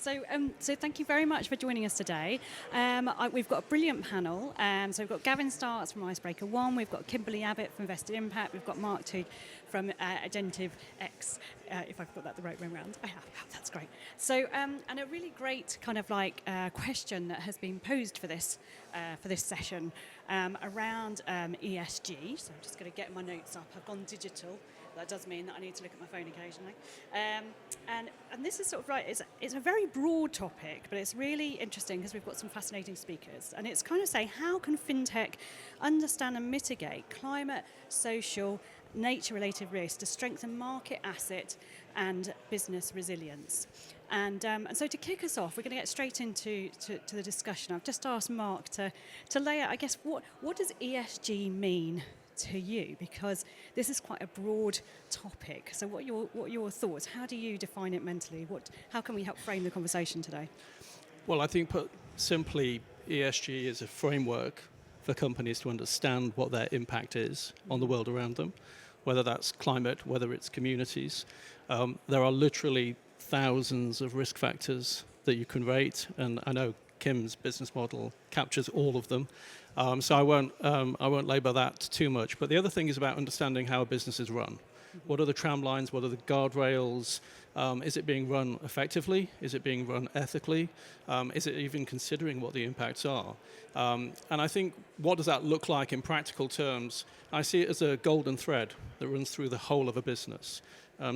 So thank you very much for joining us today. We've got a brilliant panel. So we've got Gavin Starts from Icebreaker 1, we've got Kimberley Abbott from Invested Impact, we've got Mark Twigg from Agentiv-X, if I've got that the right way around. I have, that's great. So, and a really great kind of question that has been posed for this session around ESG. So I'm just going to get my notes up. I've gone digital. That does mean that I need to look at my phone occasionally. And this is sort of it's a very broad topic, but it's really interesting because we've got some fascinating speakers. And it's kind of saying, how can FinTech understand and mitigate climate, social, nature-related risks to strengthen market asset and business resilience? And so to kick us off, we're going to get straight into the discussion. I've just asked Mark to lay out, I guess, what does ESG mean to you, because this is quite a broad topic. So what are your thoughts? How do you define it mentally? How can we help frame the conversation today? Well, I think put simply, ESG is a framework for companies to understand what their impact is on the world around them, whether that's climate, whether it's communities. There are literally thousands of risk factors that you can rate, and I know Kim's business model captures all of them. So I won't labour that too much. But the other thing is about understanding how a business is run. What are the tram lines? What are the guardrails? Is it being run effectively? Is it being run ethically? Is it even considering what the impacts are? And I think, what does that look like in practical terms? I see it as a golden thread that runs through the whole of a business.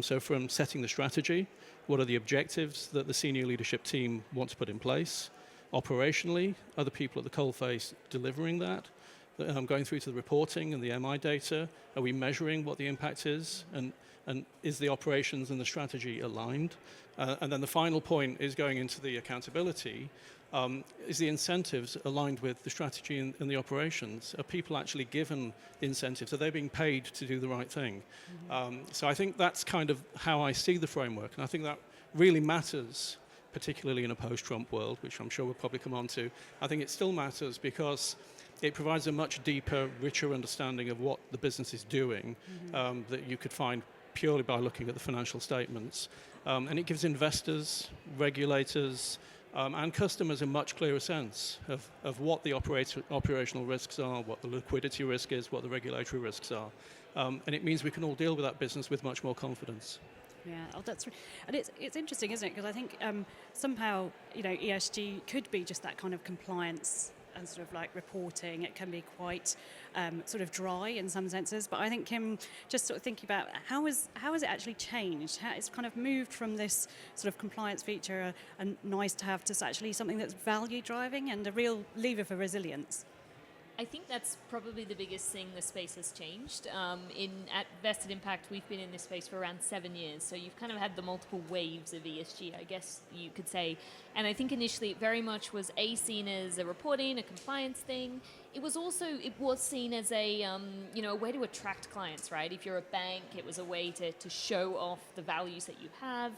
So from setting the strategy, what are the objectives that the senior leadership team want to put in place? Operationally, are the people at the coalface delivering that? Going through to the reporting and the MI data, are we measuring what the impact is? And is the operations and the strategy aligned? And then the final point is going into the accountability. Is the incentives aligned with the strategy and the operations? Are people actually given incentives? Are they being paid to do the right thing? So I think that's kind of how I see the framework. And I think that really matters, particularly in a post-Trump world, which I'm sure we'll probably come on to. I think it still matters because it provides a much deeper, richer understanding of what the business is doing that you could find purely by looking at the financial statements. And it gives investors, regulators, and customers a much clearer sense of what the operational risks are, what the liquidity risk is, what the regulatory risks are. And it means we can all deal with that business with much more confidence. Yeah, that's right. And it's interesting, isn't it? Because I think somehow, ESG could be just that kind of compliance and sort of reporting. It can be quite sort of dry in some senses. But I think, Kim, just sort of thinking about how has it actually changed? How it's kind of moved from this sort of compliance feature and nice to have to actually something that's value driving and a real lever for resilience. I think that's probably the biggest thing the space has changed. At Vested Impact, we've been in this space for around 7 years, so you've kind of had the multiple waves of ESG, I guess you could say. And I think initially it very much was seen as a reporting, a compliance thing. It was seen as a way to attract clients, right? If you're a bank, it was a way to show off the values that you have.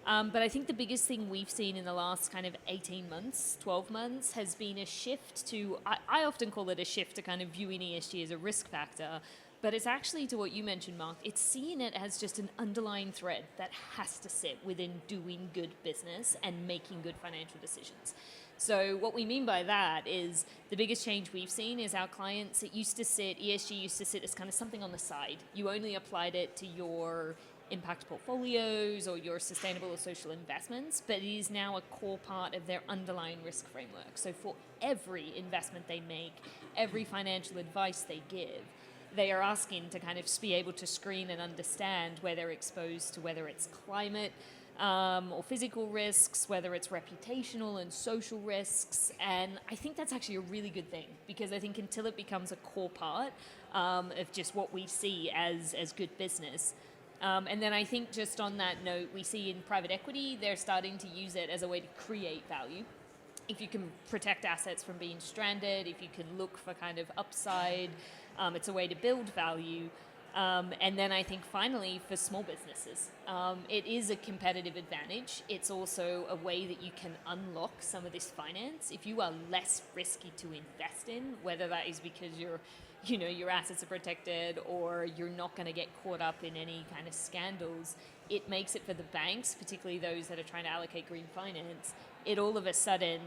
But I think the biggest thing we've seen in the last kind of 18 months, 12 months, has been a shift to, I often call it a shift to kind of viewing ESG as a risk factor, but it's actually, to what you mentioned, Mark, it's seeing it as just an underlying thread that has to sit within doing good business and making good financial decisions. So what we mean by that is the biggest change we've seen is our clients, ESG used to sit as kind of something on the side. You only applied it to your impact portfolios or your sustainable or social investments, but it is now a core part of their underlying risk framework. So for every investment they make, every financial advice they give, they are asking to kind of be able to screen and understand where they're exposed to, whether it's climate or physical risks, whether it's reputational and social risks. And I think that's actually a really good thing, because I think until it becomes a core part of just what we see as good business, and then I think just on that note, we see in private equity, they're starting to use it as a way to create value. If you can protect assets from being stranded, if you can look for kind of upside, it's a way to build value. And then I think finally for small businesses, it is a competitive advantage. It's also a way that you can unlock some of this finance. If you are less risky to invest in, whether that is because you're your assets are protected or you're not going to get caught up in any kind of scandals, it makes it for the banks, particularly those that are trying to allocate green finance, it all of a sudden,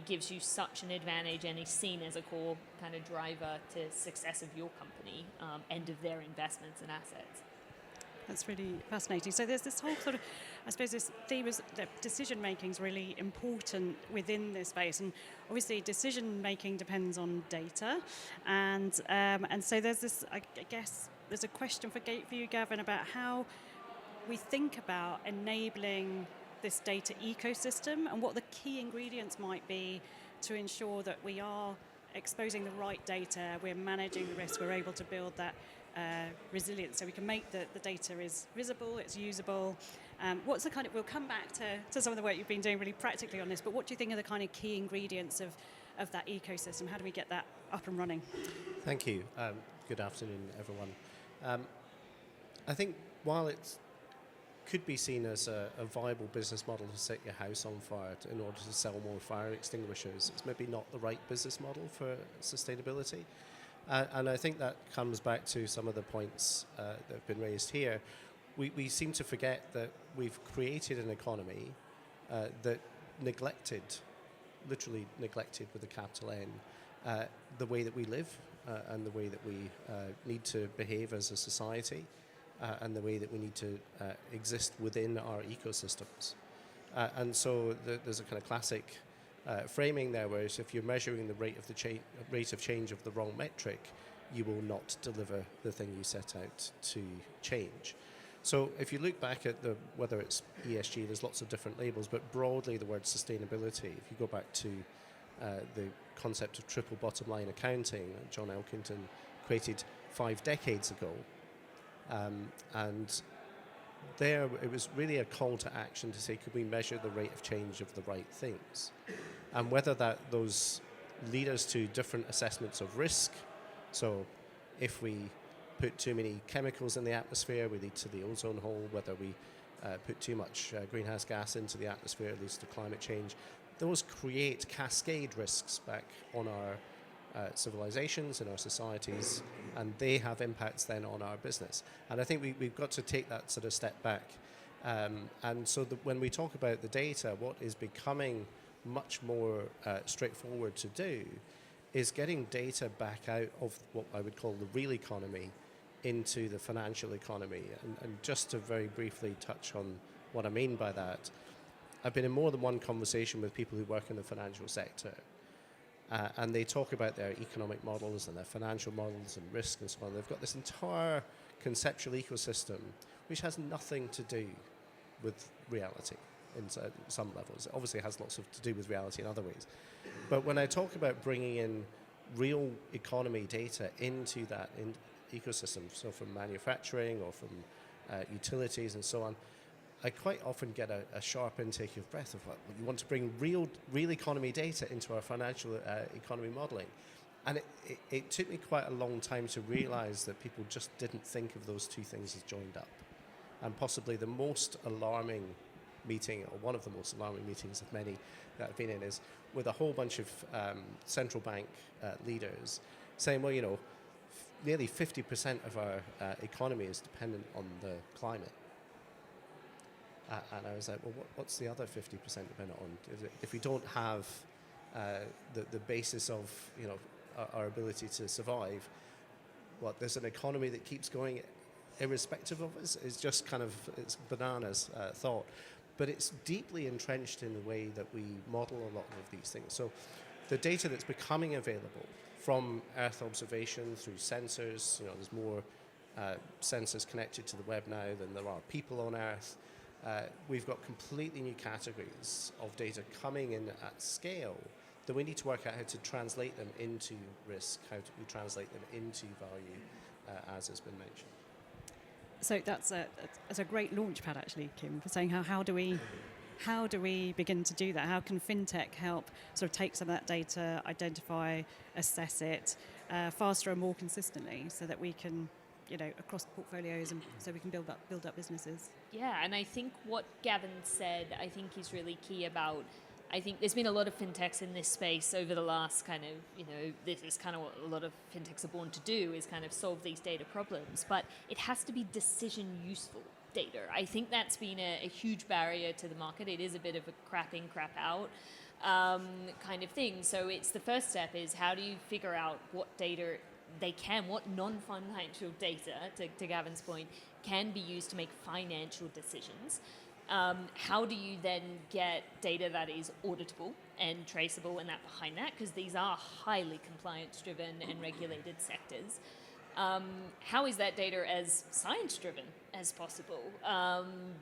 gives you such an advantage and is seen as a core kind of driver to success of your company and of their investments and assets. That's really fascinating. So there's this whole sort of, I suppose, this theme is that decision making is really important within this space, and obviously decision making depends on data, and so there's this. I guess there's a question for you, Gavin, about how we think about enabling this data ecosystem and what the key ingredients might be to ensure that we are exposing the right data, we're managing the risk, we're able to build that resilience so we can make the data is visible, it's usable. What's the kind of, we'll come back to some of the work you've been doing really practically on this, but what do you think are the kind of key ingredients of that ecosystem? How do we get that up and running? Thank you. Good afternoon, everyone. I think while it could be seen as a viable business model to set your house on fire in order to sell more fire extinguishers, it's maybe not the right business model for sustainability. And I think that comes back to some of the points that have been raised here. We seem to forget that we've created an economy that literally neglected with a capital N, the way that we live and the way that we need to behave as a society and the way that we need to exist within our ecosystems. And so there's a kind of classic framing there, whereas if you're measuring the rate of change of the wrong metric, you will not deliver the thing you set out to change. So if you look back at whether it's ESG, there's lots of different labels, but broadly the word sustainability, if you go back to the concept of triple bottom line accounting that John Elkington created 5 decades ago, and there it was really a call to action to say, could we measure the rate of change of the right things? And whether those lead us to different assessments of risk. So if we put too many chemicals in the atmosphere, we lead to the ozone hole. Whether we put too much greenhouse gas into the atmosphere, it leads to climate change. Those create cascade risks back on our civilizations and our societies, and they have impacts then on our business. And I think we've got to take that sort of step back. And so when we talk about the data, what is becoming much more straightforward to do is getting data back out of what I would call the real economy into the financial economy. And just to very briefly touch on what I mean by that, I've been in more than one conversation with people who work in the financial sector. And they talk about their economic models and their financial models and risk and so on. They've got this entire conceptual ecosystem which has nothing to do with reality in some levels. It obviously has lots to do with reality in other ways. But when I talk about bringing in real economy data into that ecosystem, so from manufacturing or from utilities and so on, I quite often get a sharp intake of breath of, you want to bring real economy data into our financial economy modeling. And it took me quite a long time to realize that people just didn't think of those two things as joined up. And possibly the most alarming meeting, or one of the most alarming meetings of many that I've been in, is with a whole bunch of central bank leaders saying, well, nearly 50% of our economy is dependent on the climate. And I was like, well, what's the other 50% dependent on? If we don't have the basis of our ability to survive, there's an economy that keeps going irrespective of us? It's just it's bananas thought. But it's deeply entrenched in the way that we model a lot of these things. So the data that's becoming available from Earth observation through sensors, there's more sensors connected to the web now than there are people on Earth. We've got completely new categories of data coming in at scale that we need to work out how to translate them into risk, how we translate them into value, as has been mentioned. So that's a great launch pad, actually, Kim, for saying how do we begin to do that? How can FinTech help sort of take some of that data, identify, assess it faster and more consistently, so that we can, across portfolios, and so we can build up businesses. Yeah, and I think what Gavin said, I think is really key about I think there's been a lot of fintechs in this space over the last kind of, this is kind of what a lot of fintechs are born to do, is kind of solve these data problems. But it has to be decision useful data. I think that's been a huge barrier to the market. It is a bit of a crap in, crap out kind of thing. So it's the first step is how do you figure out what data what non-financial data, to Gavin's point, can be used to make financial decisions. How do you then get data that is auditable and traceable and that behind that? Because these are highly compliance-driven and regulated sectors. How is that data as science-driven as possible?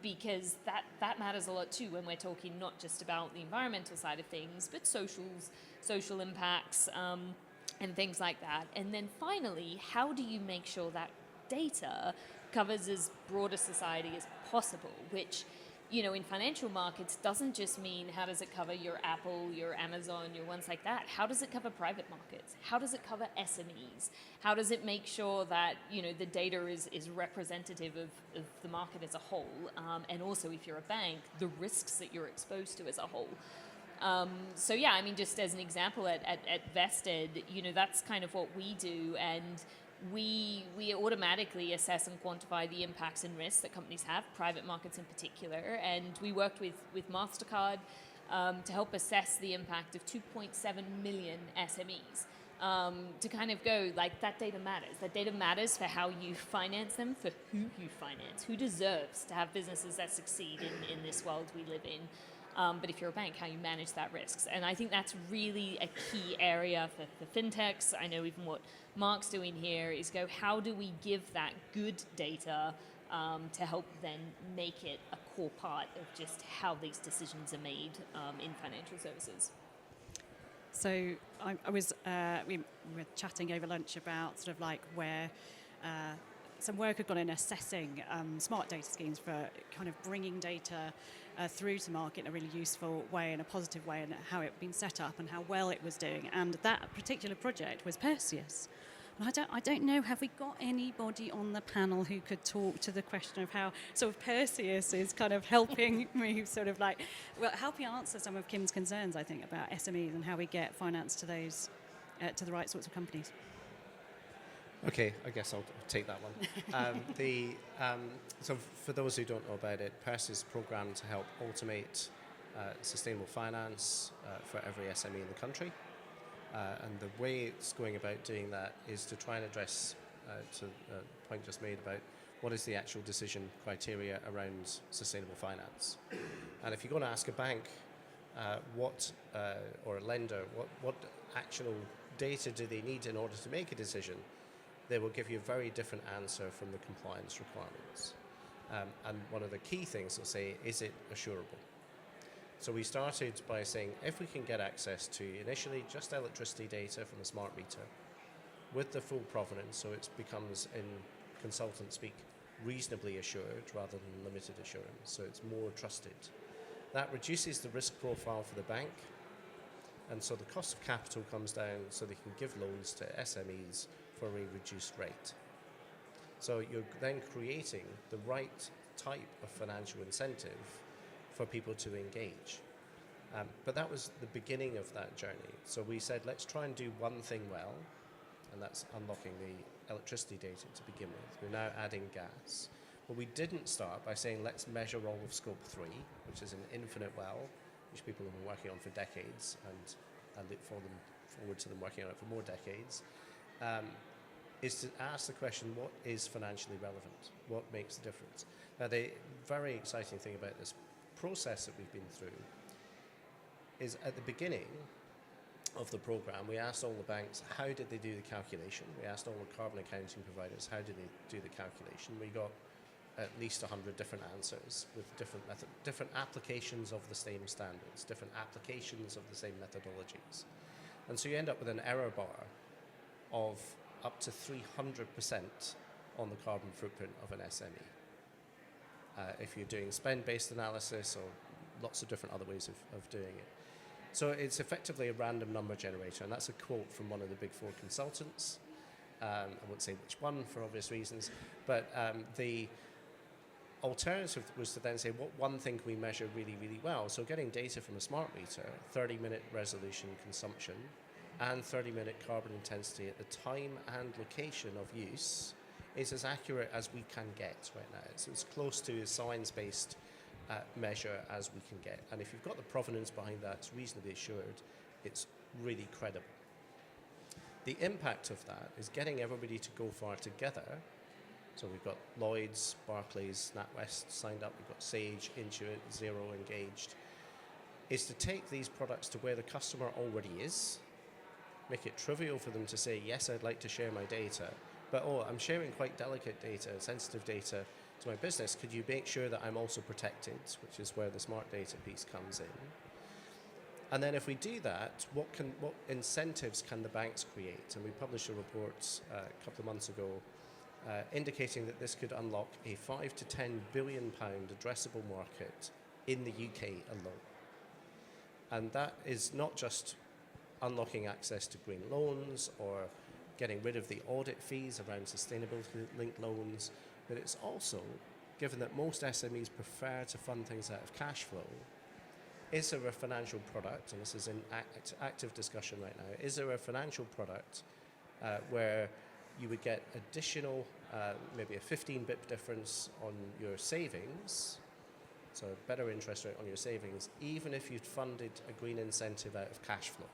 Because that matters a lot too when we're talking not just about the environmental side of things, but social impacts, and things like that. And then finally, how do you make sure that data covers as broad a society as possible, which, in financial markets doesn't just mean how does it cover your Apple, your Amazon, your ones like that. How does it cover private markets? How does it cover SMEs? How does it make sure that, the data is representative of the market as a whole? And also, if you're a bank, the risks that you're exposed to as a whole. So yeah, just as an example at Vested, that's kind of what we do, and we automatically assess and quantify the impacts and risks that companies have, private markets in particular, and we worked with MasterCard to help assess the impact of 2.7 million SMEs. To kind of go, like, that data matters. That data matters for how you finance them, for who you finance, who deserves to have businesses that succeed in this world we live in. But if you're a bank, how you manage that risks. And I think that's really a key area for fintechs. I know even what Mark's doing here is go, how do we give that good data to help then make it a core part of just how these decisions are made in financial services? So we were chatting over lunch about sort of like where some work had gone in assessing smart data schemes for kind of bringing data through to market in a really useful way, in a positive way, and how it had been set up and how well it was doing. And that particular project was Perseus. And I don't know, have we got anybody on the panel who could talk to the question of how sort of Perseus is kind of helping me sort of like, well, helping answer some of Kim's concerns, I think, about SMEs and how we get finance to those, to the right sorts of companies. Okay, I guess I'll take that one. So for those who don't know about it, Perseus is a program to help automate sustainable finance for every SME in the country. And the way it's going about doing that is to try and address, to the point just made about what is the actual decision criteria around sustainable finance. And if you're going to ask a bank or a lender, what actual data do they need in order to make a decision, they will give you a very different answer from the compliance requirements. And one of the key things they'll say, is it assurable? So we started by saying, if we can get access to initially just electricity data from the smart meter with the full provenance, so it becomes, in consultant speak, reasonably assured rather than limited assurance, so it's more trusted. That reduces the risk profile for the bank, and so the cost of capital comes down so they can give loans to SMEs for a reduced rate. So you're then creating the right type of financial incentive for people to engage. But that was the beginning of that journey. So we said, let's try and do one thing well, and that's unlocking the electricity data to begin with. We're now adding gas. But we didn't start by saying, let's measure all of Scope 3, which is an infinite well, which people have been working on for decades, and I look forward to them working on it for more decades, is to ask the question, what is financially relevant? What makes the difference? Now, the very exciting thing about this process that we've been through is at the beginning of the program, we asked all the banks, how did they do the calculation? We asked all the carbon accounting providers, how did they do the calculation? We got at least 100 different answers with different applications of the same standards, different applications of the same methodologies. And so you end up with an error bar of up to 300% on the carbon footprint of an SME. If you're doing spend-based analysis or lots of different other ways of doing it. So it's effectively a random number generator, and that's a quote from one of the big four consultants. I won't say which one for obvious reasons, but alternative was to then say, what one thing can we measure really, really well? So getting data from a smart meter, 30-minute resolution consumption, and 30-minute carbon intensity at the time and location of use is as accurate as we can get right now. So it's close to a science-based measure as we can get. And if you've got the provenance behind that, it's reasonably assured, it's really credible. The impact of that is getting everybody to go far together. So we've got Lloyds, Barclays, NatWest signed up, we've got Sage, Intuit, Xero engaged, is to take these products to where the customer already is, make it trivial for them to say, yes, I'd like to share my data, but I'm sharing quite delicate data, sensitive data to my business. Could you make sure that I'm also protected, which is where the smart data piece comes in. And then if we do that, what incentives can the banks create? And we published a report a couple of months ago indicating that this could unlock a £5 to £10 billion addressable market in the UK alone. And that is not just unlocking access to green loans or getting rid of the audit fees around sustainability-linked loans, but it's also, given that most SMEs prefer to fund things out of cash flow, is there a financial product, and this is in active discussion right now, is there a financial product where you would get additional, maybe a 15 bip difference on your savings, so a better interest rate on your savings, even if you'd funded a green incentive out of cash flow?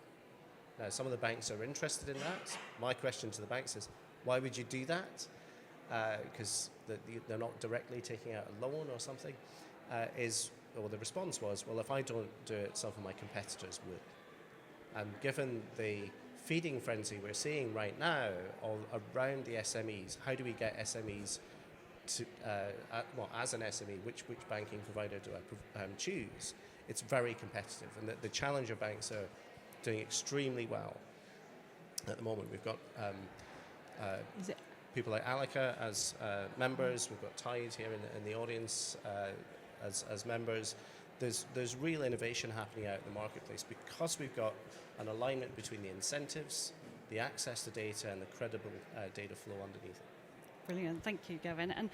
Now, some of the banks are interested in that. My question to the banks is, why would you do that? Because they're not directly taking out a loan or something. The response was, well, if I don't do it, some of my competitors would. And given the feeding frenzy we're seeing right now around the SMEs, how do we get SMEs to, as an SME, which banking provider do I choose? It's very competitive, and the challenger banks are doing extremely well at the moment. We've got people like Alika as members. We've got Tide here in the audience as members. There's real innovation happening out in the marketplace because we've got an alignment between the incentives, the access to data, and the credible data flow underneath it. Brilliant, thank you, Gavin. And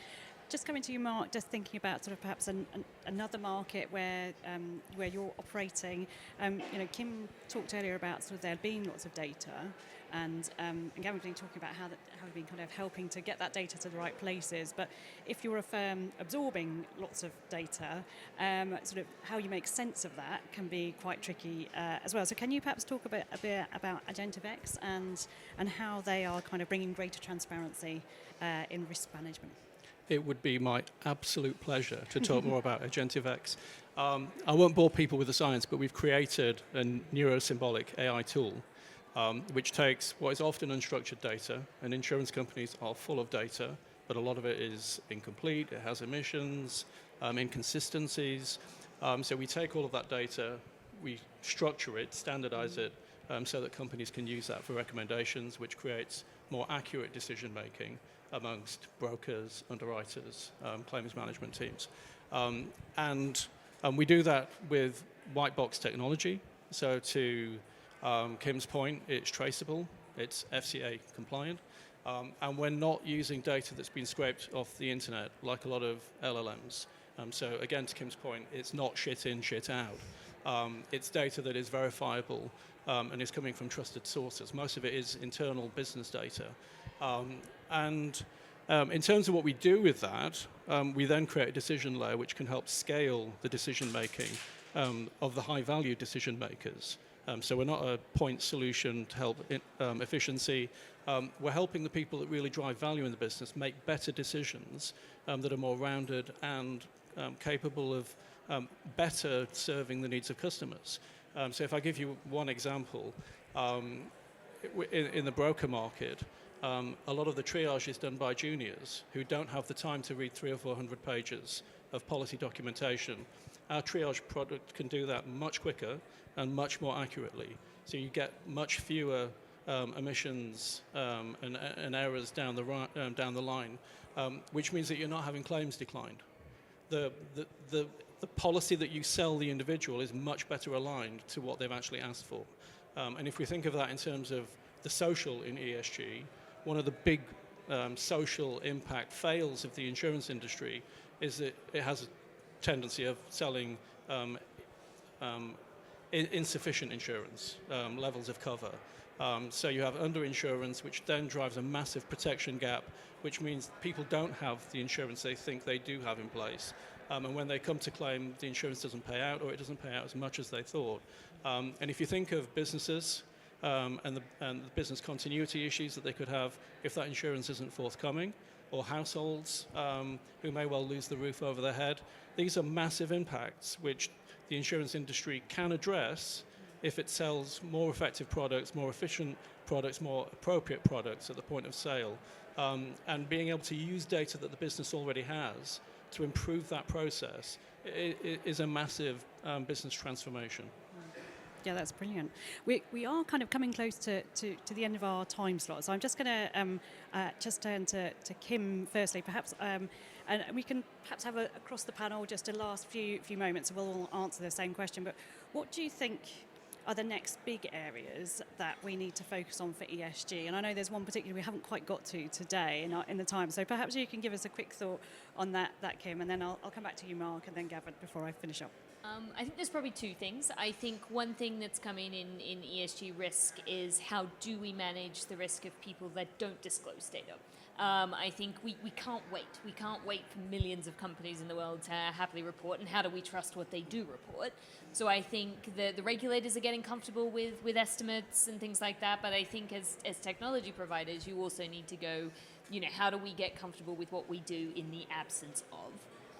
just coming to you, Mark, just thinking about sort of perhaps another market where you're operating. Kim talked earlier about sort of there being lots of data, and Gavin's been talking about how we've been kind of helping to get that data to the right places. But if you're a firm absorbing lots of data, sort of how you make sense of that can be quite tricky as well. So can you perhaps talk a bit about Agentiv-X and how they are kind of bringing greater transparency in risk management? It would be my absolute pleasure to talk more about Agentiv-X. I won't bore people with the science, but we've created a neurosymbolic AI tool which takes what is often unstructured data, and insurance companies are full of data, but a lot of it is incomplete, it has omissions, inconsistencies. So we take all of that data, we structure it, standardize it, so that companies can use that for recommendations, which creates more accurate decision making amongst brokers, underwriters, claims management teams. And we do that with white box technology. So to Kim's point, it's traceable, it's FCA compliant, and we're not using data that's been scraped off the internet like a lot of LLMs. So again, to Kim's point, it's not shit in, shit out. It's data that is verifiable and is coming from trusted sources. Most of it is internal business data. And in terms of what we do with that, we then create a decision layer which can help scale the decision making of the high value decision makers. So we're not a point solution to help efficiency. We're helping the people that really drive value in the business make better decisions that are more rounded and capable of better serving the needs of customers. So if I give you one example, in the broker market, a lot of the triage is done by juniors who don't have the time to read 300 or 400 pages of policy documentation. Our triage product can do that much quicker and much more accurately. So you get much fewer omissions and errors down the line, which means that you're not having claims declined. The policy that you sell the individual is much better aligned to what they've actually asked for. And if we think of that in terms of the social in ESG, one of the big social impact fails of the insurance industry is that it has a tendency of selling insufficient insurance levels of cover. So you have underinsurance, which then drives a massive protection gap, which means people don't have the insurance they think they do have in place. And when they come to claim, the insurance doesn't pay out, or it doesn't pay out as much as they thought. And if you think of businesses and the business continuity issues that they could have if that insurance isn't forthcoming, or households who may well lose the roof over their head, these are massive impacts which the insurance industry can address if it sells more effective products, more efficient products, more appropriate products at the point of sale, and being able to use data that the business already has to improve that process is a massive business transformation. Yeah, that's brilliant. We are kind of coming close to the end of our time slot, so I'm just going to just turn to Kim firstly, perhaps, and we can perhaps have across the panel just a last few moments, and we'll all answer the same question. But what do you think are the next big areas that we need to focus on for ESG? And I know there's one particular we haven't quite got to today in the time, so perhaps you can give us a quick thought on that Kim, and then I'll come back to you, Mark, and then Gavin before I finish up. I think there's probably two things. I think one thing that's coming in ESG risk is how do we manage the risk of people that don't disclose data. I think we can't wait. We can't wait for millions of companies in the world to happily report, and how do we trust what they do report? So I think the regulators are getting comfortable with estimates and things like that, but I think as technology providers, you also need to go, how do we get comfortable with what we do in the absence of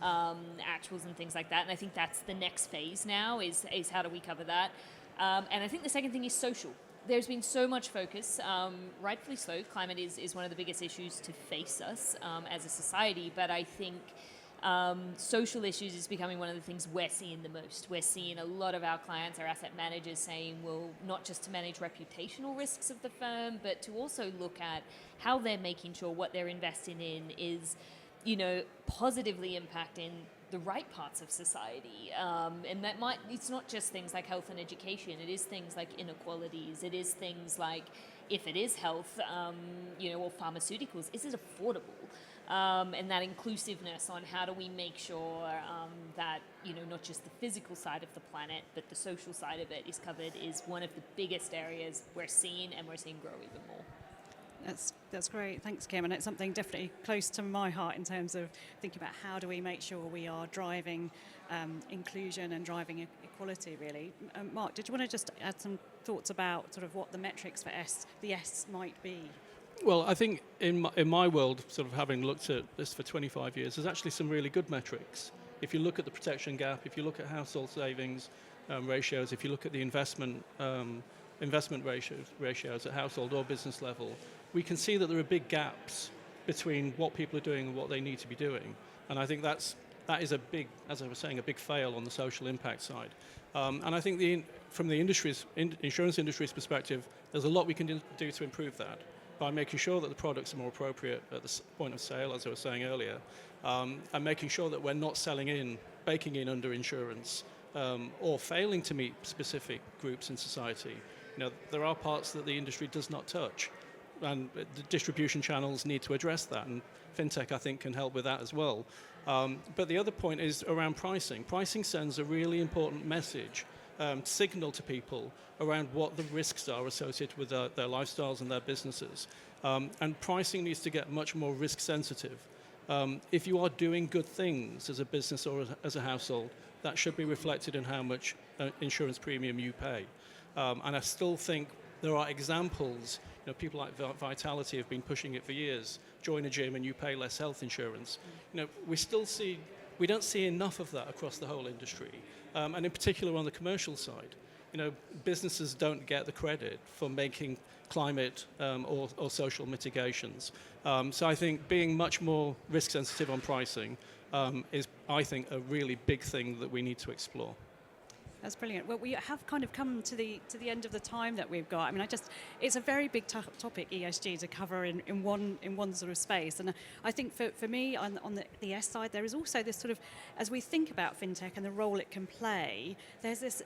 actuals and things like that? And I think that's the next phase now is how do we cover that? And I think the second thing is social. There's been so much focus, rightfully so. Climate is one of the biggest issues to face us as a society, but I think social issues is becoming one of the things we're seeing the most. We're seeing a lot of our clients, our asset managers saying, well, not just to manage reputational risks of the firm, but to also look at how they're making sure what they're investing in is positively impacting the right parts of society. And it's not just things like health and education, it is things like inequalities, it is things like, if it is health, or pharmaceuticals, is it affordable? And that inclusiveness on how do we make sure that, not just the physical side of the planet, but the social side of it is covered is one of the biggest areas we're seeing grow even more. That's great. Thanks, Kim. And it's something definitely close to my heart in terms of thinking about how do we make sure we are driving inclusion and driving equality, really. Mark, did you want to just add some thoughts about sort of what the metrics for the S might be? Well, I think in my world, sort of having looked at this for 25 years, there's actually some really good metrics. If you look at the protection gap, if you look at household savings ratios, if you look at the investment ratios at household or business level, we can see that there are big gaps between what people are doing and what they need to be doing. And I think that is a big, as I was saying, a big fail on the social impact side. And I think from the insurance industry's perspective, there's a lot we can do to improve that by making sure that the products are more appropriate at the point of sale, as I was saying earlier, and making sure that we're not baking in underinsurance, or failing to meet specific groups in society. There are parts that the industry does not touch, and the distribution channels need to address that, and FinTech, I think, can help with that as well. But the other point is around pricing. Pricing sends a really important message, signal to people around what the risks are associated with their lifestyles and their businesses. And pricing needs to get much more risk sensitive. If you are doing good things as a business or as a household, that should be reflected in how much insurance premium you pay. And I still think there are examples, people like Vitality have been pushing it for years. Join a gym and you pay less health insurance. We don't see enough of that across the whole industry. And in particular on the commercial side. Businesses don't get the credit for making climate or social mitigations. So I think being much more risk sensitive on pricing is, I think, a really big thing that we need to explore. That's brilliant. Well, we have kind of come to the end of the time that we've got. I mean, it's a very big topic, ESG, to cover in one sort of space. And I think for me, on the S side, there is also this sort of, as we think about FinTech and the role it can play, there's this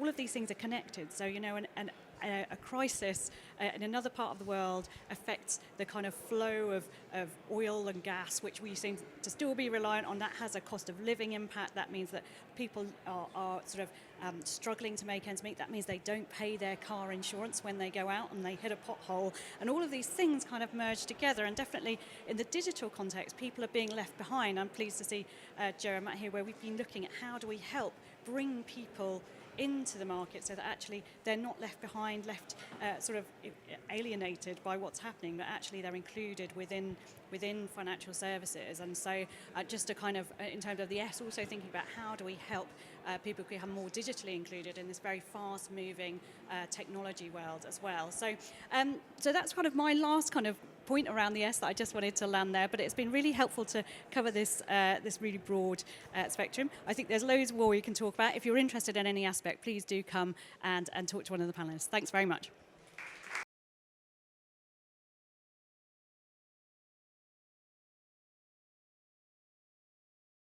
all of these things are connected. So, and a crisis in another part of the world affects the kind of flow of oil and gas, which we seem to still be reliant on. That has a cost of living impact. That means that people are sort of struggling to make ends meet. That means they don't pay their car insurance when they go out and they hit a pothole. And all of these things kind of merge together. And definitely in the digital context, people are being left behind. I'm pleased to see Joe and Matt here, where we've been looking at how do we help bring people into the market so that actually they're not left behind, left sort of alienated by what's happening, but actually they're included within financial services. And so just to kind of, in terms of the S, also thinking about how do we help people become more digitally included in this very fast-moving technology world as well. So that's kind of my last kind of point around the S that I just wanted to land there, but it's been really helpful to cover this really broad spectrum. I think there's loads more you can talk about. If you're interested in any aspect, please do come and talk to one of the panelists. Thanks very much.